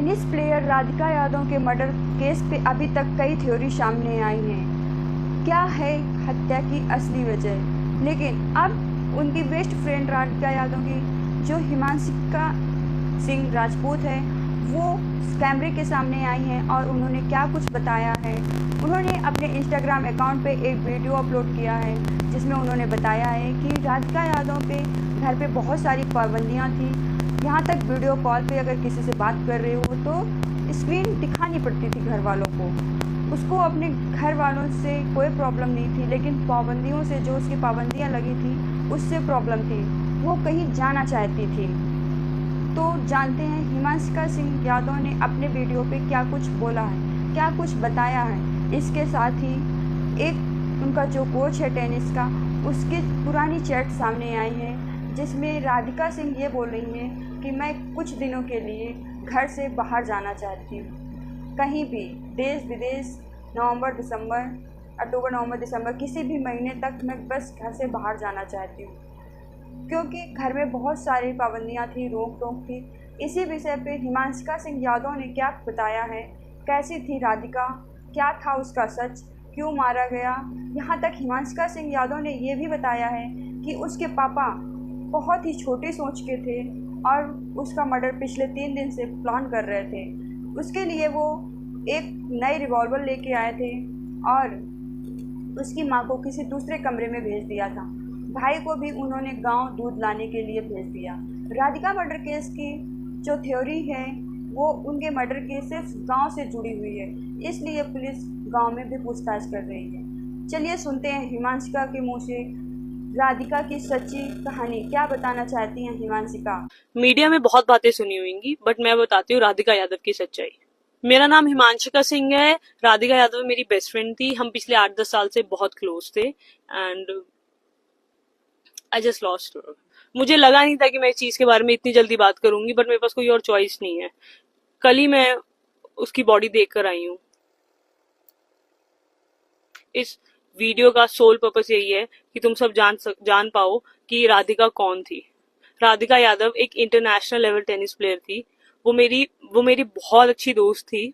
Tennis player Radhika Yadav के murder case पे अभी तक कई थ्योरी सामने आई हैं। क्या है हत्या की असली वजह? लेकिन अब उनकी बेस्ट फ्रेंड राधिका यादव की जो हिमांशिका सिंह राजपूत है वो कैमरे के सामने आई हैं और उन्होंने क्या कुछ बताया है। उन्होंने अपने इंस्टाग्राम अकाउंट पे एक वीडियो अपलोड किया है जिसमें उन्होंने बताया है कि राधिका यादव पे घर पे बहुत सारी पाबंदियाँ थी। यहाँ तक वीडियो कॉल पे अगर किसी से बात कर रहे हो तो स्क्रीन दिखानी पड़ती थी घर वालों को। उसको अपने घर वालों से कोई प्रॉब्लम नहीं थी, लेकिन पाबंदियों से जो उसकी पाबंदियाँ लगी थी उससे प्रॉब्लम थी। वो कहीं जाना चाहती थी। तो जानते हैं हिमांशिका सिंह यादव ने अपने वीडियो पे क्या कुछ बोला है, क्या कुछ बताया है। इसके साथ ही एक उनका जो कोच है टेनिस का, उसकी पुरानी चैट सामने आई है जिसमें राधिका सिंह ये बोल रही हैं कि मैं कुछ दिनों के लिए घर से बाहर जाना चाहती हूँ, कहीं भी, देश विदेश, नवंबर दिसंबर, अक्टूबर नवंबर दिसंबर, किसी भी महीने तक मैं बस घर से बाहर जाना चाहती हूँ, क्योंकि घर में बहुत सारी पाबंदियाँ थी, रोक टोक थी। इसी विषय पे हिमांशिका सिंह यादव ने क्या बताया है, कैसी थी राधिका, क्या था उसका सच, क्यों मारा गया। यहाँ तक हिमांशिका सिंह यादव ने ये भी बताया है कि उसके पापा बहुत ही छोटी सोच के थे और उसका मर्डर पिछले 3 दिन से प्लान कर रहे थे। उसके लिए वो एक नई रिवॉल्वर लेके आए थे और उसकी माँ को किसी दूसरे कमरे में भेज दिया था। भाई को भी उन्होंने गांव दूध लाने के लिए भेज दिया। राधिका मर्डर केस की जो थ्योरी है वो उनके मर्डर केस सिर्फ गांव से जुड़ी हुई है, इसलिए पुलिस गांव में भी पूछताछ कर रही है। चलिए सुनते हैं हिमांशिका के मुँह से राधिका की सच्ची कहानी। क्या बताना चाहती हैं हिमांशिका? मीडिया में बहुत बातें सुनी होंगी, बट मैं बताती हूँ राधिका यादव की सच्चाई। मेरा नाम हिमांशिका सिंह है। राधिका यादव मेरी बेस्ट फ्रेंड थी। हम पिछले 8-10 साल से बहुत क्लोज थे and I just lost her. मुझे लगा नहीं था कि मैं इस चीज के बारे में इतनी जल्दी बात करूंगी, बट मेरे पास कोई और चॉइस नहीं है। कल ही मैं उसकी बॉडी देख कर आई हूँ। इस वीडियो का सोल पर्पस यही है कि तुम सब जान पाओ कि राधिका कौन थी। राधिका यादव एक इंटरनेशनल लेवल टेनिस प्लेयर थी। वो मेरी बहुत अच्छी दोस्त थी।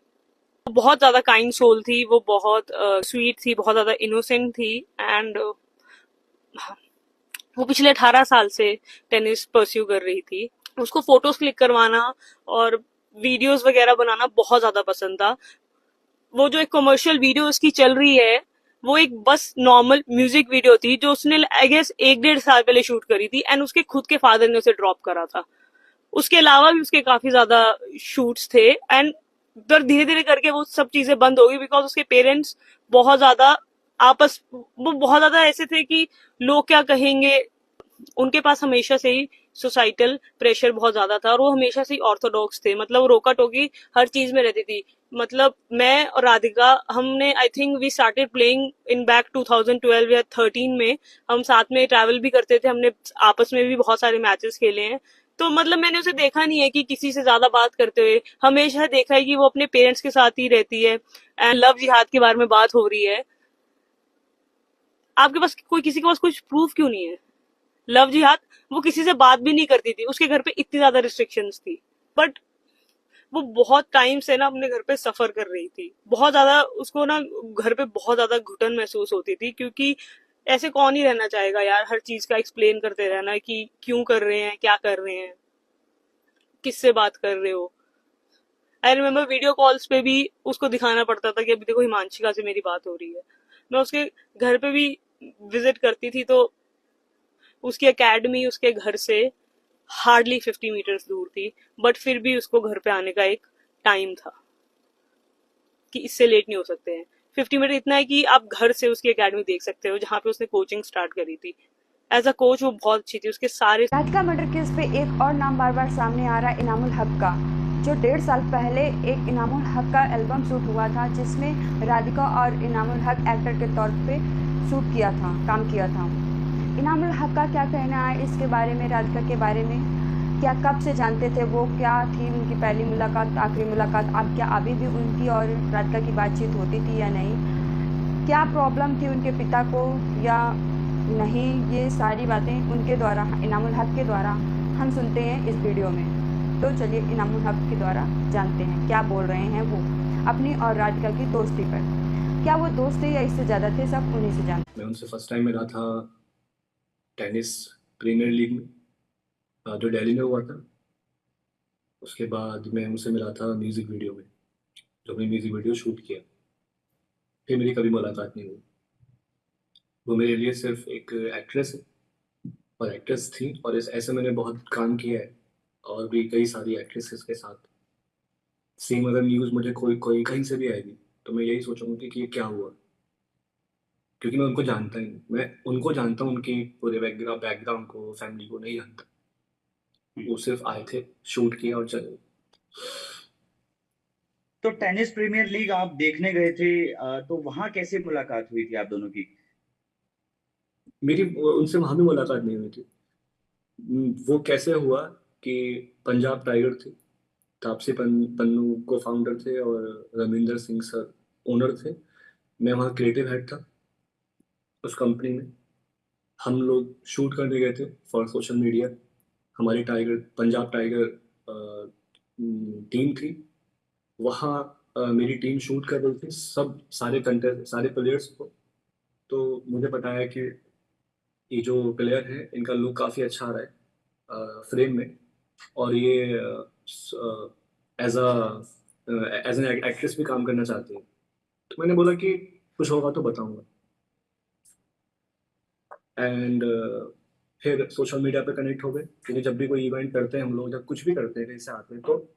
वो बहुत ज्यादा काइंड सोल थी। वो बहुत स्वीट थी, बहुत ज्यादा इनोसेंट थी एंड वो पिछले 18 साल से टेनिस परस्यू कर रही थी। उसको फोटोज क्लिक करवाना और वीडियोस वगैरह बनाना बहुत ज्यादा पसंद था। वो जो एक कमर्शियल वीडियो उसकी चल रही है वो एक बस नॉर्मल म्यूजिक वीडियो थी जो उसने आई गेस 1-1.5 साल पहले शूट करी थी एंड उसके खुद के फादर ने उसे ड्रॉप करा था। उसके अलावा भी उसके काफी ज्यादा शूट्स थे एंड धीरे धीरे करके वो सब चीजें बंद हो गई बिकॉज उसके पेरेंट्स बहुत ज्यादा वो बहुत ज्यादा ऐसे थे कि लोग क्या कहेंगे। उनके पास हमेशा से ही सोसाइटल प्रेशर बहुत ज्यादा था और वो हमेशा से ही ऑर्थोडॉक्स थे। मतलब वो रोका टोकी हर चीज में रहती थी। मतलब मैं और राधिका, हमने I think we started playing in back 2012 या 13 में। हम साथ में ट्रैवल भी करते थे। हमने आपस में भी बहुत सारे मैचेस खेले हैं। तो मतलब मैंने उसे देखा नहीं है कि किसी से ज्यादा बात करते हुए। हमेशा देखा है कि वो अपने पेरेंट्स के साथ ही रहती है एंड लव जिहाद के बारे में बात हो रही है। आपके पास किसी के पास कुछ प्रूफ क्यों नहीं है? लव जिहाद, वो किसी से बात भी नहीं करती थी। उसके घर पे इतनी ज्यादा रिस्ट्रिक्शंस थी, बट वो बहुत टाइम से ना अपने घर पे सफर कर रही थी। बहुत ज्यादा उसको ना घर पे बहुत ज्यादा घुटन महसूस होती थी, क्योंकि ऐसे कौन ही रहना चाहेगा यार, हर चीज का एक्सप्लेन करते रहना कि क्यों कर रहे हैं, क्या कर रहे हैं, किससे बात कर रहे हो। आई रिमेम्बर वीडियो कॉल्स पे भी उसको दिखाना पड़ता था कि अभी देखो हिमांशिका से मेरी बात हो रही है। मैं उसके घर पे भी विजिट करती थी तो उसकी एकेडमी उसके घर से हार्डली 50 मीटर्स दूर थी, बट फिर भी उसको घर पे आने का एक टाइम था कि इससे लेट नहीं हो सकते हैं। 50 मिनट इतना है कि आप घर से उसकी एकेडमी देख सकते हो जहाँ पे उसने कोचिंग स्टार्ट करी थी। एज अ कोच वो बहुत अच्छी थी। उसके सारे राधिका मर्डर केस पे एक और नाम बार बार सामने आ रहा है, इनामुल हक का, जो 1.5 साल पहले एक इनामुल हक का एल्बम शूट हुआ था जिसमें राधिका और इनामुल हक एक्टर के तौर पे शूट किया था, काम किया था। इनामुल हक का क्या कहना है इसके बारे में, राधिका के बारे में? क्या कब से जानते थे वो, क्या थी उनकी पहली मुलाकात, आखिरी मुलाकात, अब क्या अभी भी उनकी और राधिका की बातचीत होती थी या नहीं, क्या प्रॉब्लम थी उनके पिता को या नहीं, ये सारी बातें उनके द्वारा, इनामुल हक के द्वारा हम सुनते हैं इस वीडियो में। तो चलिए इनामुल हक के द्वारा जानते हैं क्या बोल रहे हैं वो अपनी और राधिका की दोस्ती पर। क्या वो दोस्त थे या इससे ज़्यादा थे, सब उन्हीं से जानते मैं उनसे फर्स्ट टाइम मिला था टेनिस प्रीमियर लीग में, जो दिल्ली में हुआ था। उसके बाद मैं उनसे मिला था म्यूज़िक वीडियो में, जो मैंने म्यूज़िक वीडियो शूट किया। फिर मेरी कभी मुलाकात नहीं हुई। वो मेरे लिए सिर्फ एक एक्ट्रेस है और एक्ट्रेस थी, और ऐसे मैंने बहुत काम किया है और भी कई सारी एक्ट्रेसेस के साथ। सेम अगर न्यूज़ मुझे कोई कोई कहीं से भी आएगी तो मैं यही सोचूंगा कि ये क्या हुआ, क्योंकि मैं उनको जानता ही नहीं। मैं उनको जानता हूँ, उनकी पूरे बैकग्राउंड को, फैमिली को नहीं जानता। वो सिर्फ आए थे, शूट किया और चले गए। तो टेनिस प्रीमियर लीग आप देखने गए थे, तो वहां कैसे मुलाकात हुई थी आप दोनों की? मेरी उनसे वहां भी मुलाकात नहीं हुई थी। वो कैसे हुआ कि पंजाब टाइगर थे, तापसी पन्नू को फाउंडर थे और रविंदर सिंह सर ओनर थे। मैं वहाँ क्रिएटिव हेड था उस कंपनी में। हम लोग शूट करने गए थे फॉर सोशल मीडिया। हमारी पंजाब टाइगर टीम थी वहाँ। मेरी टीम शूट कर रही थी सब सारे प्लेयर्स को। तो मुझे बताया कि ये जो प्लेयर है इनका लुक काफ़ी अच्छा आ रहा है फ्रेम में, और ये एज एज एन एक्ट्रेस भी काम करना चाहती है। तो मैंने बोला कि कुछ होगा तो बताऊंगा। एंड फिर सोशल मीडिया पे कनेक्ट हो गए, क्योंकि जब भी कोई इवेंट करते हैं हम लोग, जब कुछ भी करते हैं कहीं से आते हैं, तो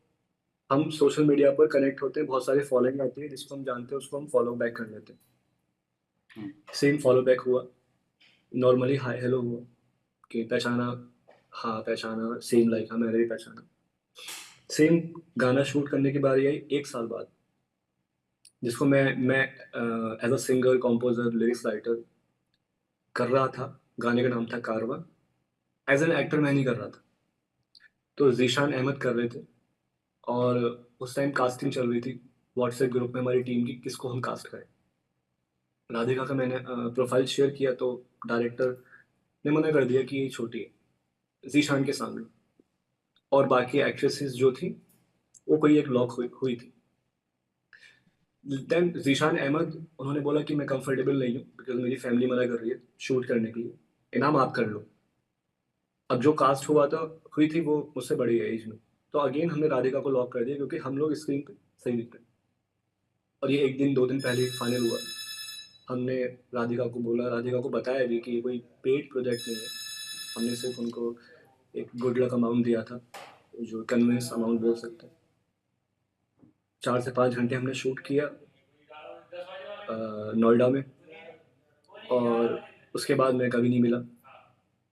हम सोशल मीडिया पर कनेक्ट होते हैं। बहुत सारे फॉलोइंग आती है, जिसको हम जानते हैं उसको हम फॉलो बैक कर लेते हैं। सेम फॉलो बैक हुआ, नॉर्मली हाय हेलो हुआ कि पहचाना, हाँ पहचाना, सेम लाइक हाँ मैंने भी पहचाना। सेम गाना शूट करने की बारी आई 1 साल बाद, जिसको मैं as a singer, composer, lyrics writer कर रहा था। गाने का नाम था कारवा। एज एन एक्टर मैं नहीं कर रहा था, तो जीशान अहमद कर रहे थे। और उस टाइम कास्टिंग चल रही थी व्हाट्सएप ग्रुप में हमारी टीम की, किसको हम कास्ट करें। राधिका का मैंने प्रोफाइल शेयर किया तो डायरेक्टर ने मना कर दिया कि ये छोटी है जीशान के सामने। और बाकी एक्ट्रेसेस जो थी वो कोई एक लॉक हुई थी। देन जीशान अहमद उन्होंने बोला कि मैं कंफर्टेबल नहीं हूँ, बिकॉज मेरी फैमिली मना कर रही है शूट करने के लिए, इनाम आप कर लो। अब जो कास्ट हुई थी वो मुझसे बड़ी है एज में। तो अगेन हमने राधिका को लॉक कर दिया, क्योंकि हम लोग स्क्रीन पे सही दिखते हैं। और ये 1 दिन 2 दिन पहले फाइनल हुआ। हमने राधिका को बोला, राधिका को बताया भी कि ये कोई पेड प्रोजेक्ट नहीं है। हमने सिर्फ उनको एक गुड लक अमाउंट दिया था, जो कन्वेंस अमाउंट बोल सकते हैं। 4 से 5 घंटे हमने शूट किया नोएडा में, और उसके बाद मैं कभी नहीं मिला।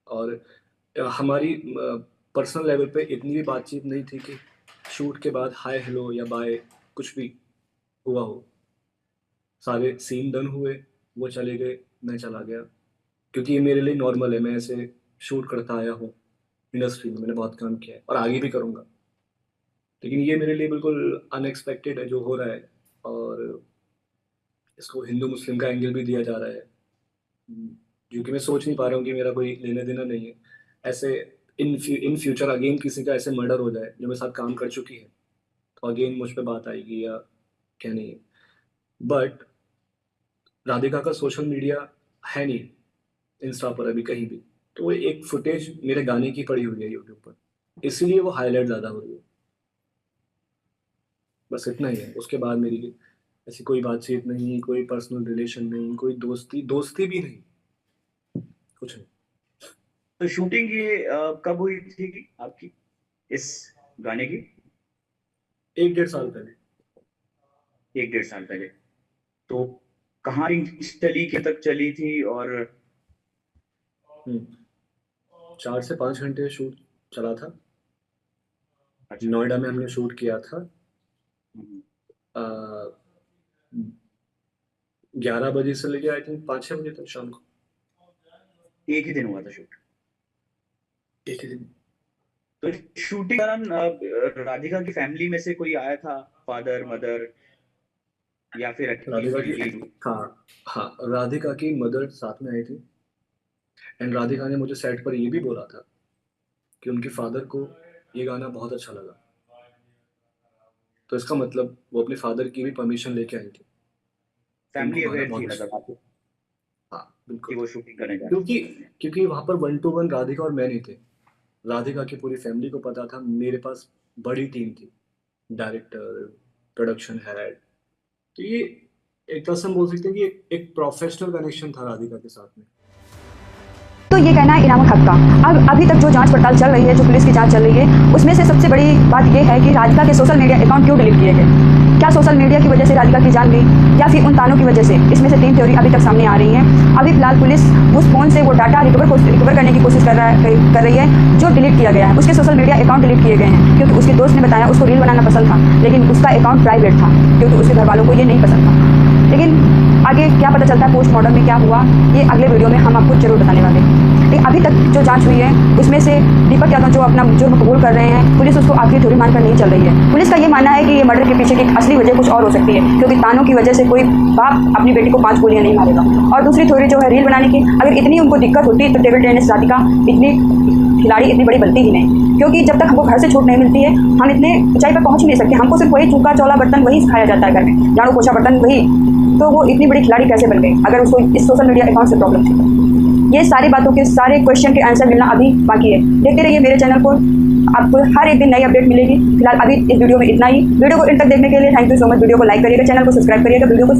और हमारी पर्सनल लेवल पे इतनी भी बातचीत नहीं थी कि शूट के बाद हाय हेलो या बाय कुछ भी हुआ हो। सारे सीन डन हुए, वो चले गए, मैं चला गया, क्योंकि ये मेरे लिए नॉर्मल है। मैं ऐसे शूट करता आया हूँ इंडस्ट्री में, मैंने बहुत काम किया है और आगे भी करूँगा। लेकिन ये मेरे लिए बिल्कुल अनएक्सपेक्टेड है जो हो रहा है, और इसको हिंदू मुस्लिम का एंगल भी दिया जा रहा है, क्योंकि मैं सोच नहीं पा रहा हूँ कि मेरा कोई लेना देना नहीं है ऐसे। इन फ्यूचर अगेन किसी का ऐसे मर्डर हो जाए जो मेरे साथ काम कर चुकी है, तो अगेन मुझ पे बात आएगी या क्या नहीं है। बट राधिका का सोशल मीडिया है नहीं इंस्टा पर अभी कहीं भी, तो वो एक फुटेज मेरे गाने की पड़ी हुई है यूट्यूब पर, इसीलिए वो हाईलाइट ज़्यादा हो रही है। बस इतना ही है। उसके बाद मेरी ऐसी कोई बातचीत नहीं, कोई पर्सनल रिलेशन नहीं, कोई दोस्ती दोस्ती भी नहीं, कुछ नहीं। तो शूटिंग ये कब हुई थी आपकी इस गाने की? 1 डेढ़ साल पहले। 1 डेढ़ साल पहले। तो कहाँ चली, के तक चली थी? और 4 से 5 घंटे शूट चला था। अच्छा। नोएडा में हमने शूट किया था। हम्म। 11 बजे से लेके आई थिंक 5-6 बजे तक शाम को। एक ही दिन हुआ था शूट? एक ही दिन। तो शूटिंग दौरान राधिका की फैमिली में से कोई आया था, फादर, मदर, या फिर अकेली राधिका फैमिली? की, हाँ हाँ, राधिका की मदर साथ में आई थी। एंड राधिका ने मुझे सेट पर ये भी बोला था कि उनके फादर को ये गाना बहुत अच्छा लगा। तो इसका मतलब वो अपने फादर की भी परमिशन लेके आई थी। फैमिली उनको गाना अवेयर थी बहुत मतलब आपको हाँ कि बिल्कुल। वो शूटिंग करने जा क्योंकि क्योंकि वहाँ पर 1 to 1 राधिका और मैं नहीं थे। राधिका की पूरी फैमिली को पता था, मेरे पास बड़ी टीम थी, डायरेक्टर, प्रोडक्शन हेड। तो ये एक तरह से हम बोल सकते हैं कि एक प्रोफेशनल कनेक्शन था राधिका के साथ में। तो ये कहना है इनामुल हक का। अब अभी तक जो जांच पड़ताल चल रही है, जो पुलिस की जांच चल रही है, उसमें से सबसे बड़ी बात ये है कि राधिका के सोशल मीडिया अकाउंट क्यों डिलीट किए गए। क्या सोशल मीडिया की वजह से राधिका की जान गई या फिर उन तानों की वजह से? इसमें से 3 थ्योरी अभी तक सामने आ रही हैं। अभी फिलहाल पुलिस उस फ़ोन से वो डाटा रिकवर करने की कोशिश कर रही है जो डिलीट किया गया है। उसके सोशल मीडिया अकाउंट डिलीट किए गए हैं क्योंकि उसके दोस्त ने बताया उसको रील बनाना पसंद था, लेकिन उसका अकाउंट प्राइवेट था क्योंकि उसके घर वालों को ये नहीं पसंद था। लेकिन आगे क्या पता चलता है, पोस्टमार्टम में क्या हुआ, ये अगले वीडियो में हम आपको जरूर बताने वाले हैं। लेकिन अभी तक जो जांच हुई है उसमें से दीपक यादव जो अपना जुर्म कबूल कर रहे हैं, पुलिस उसको आखिरी थ्योरी मानकर नहीं चल रही है। पुलिस का ये मानना है कि ये मर्डर के पीछे की असली वजह कुछ और हो सकती है, क्योंकि तानों की वजह से कोई बाप अपनी बेटी को 5 गोलियां नहीं मारेगा। और दूसरी थ्योरी जो है रील बनाने की, अगर इतनी उनको दिक्कत होती तो टेबल टेनिस राधिका इतनी खिलाड़ी इतनी बड़ी बनती ही नहीं, क्योंकि जब तक हमको घर से छूट नहीं मिलती है हम इतने ऊंचाई पर पहुंच ही नहीं सकते। हमको सिर्फ वही चूका चौला बर्तन वही सिखाया जाता है घर में, झाड़ू पोछा बर्तन वही, तो वो इतनी बड़ी खिलाड़ी कैसे बन गई अगर उसको इस सोशल मीडिया अकाउंट से प्रॉब्लम थी। ये सारी बातों के सारे क्वेश्चन के आंसर मिलना अभी बाकी है। देखते रहिए मेरे चैनल को, आपको हर एक दिन नई अपडेट मिलेगी। फिलहाल अभी इस वीडियो में इतना ही। वीडियो को इन तक देखने के लिए thank you so much. Video को लाइक करिएगा, चैनल को सब्सक्राइब करिएगा, वीडियो को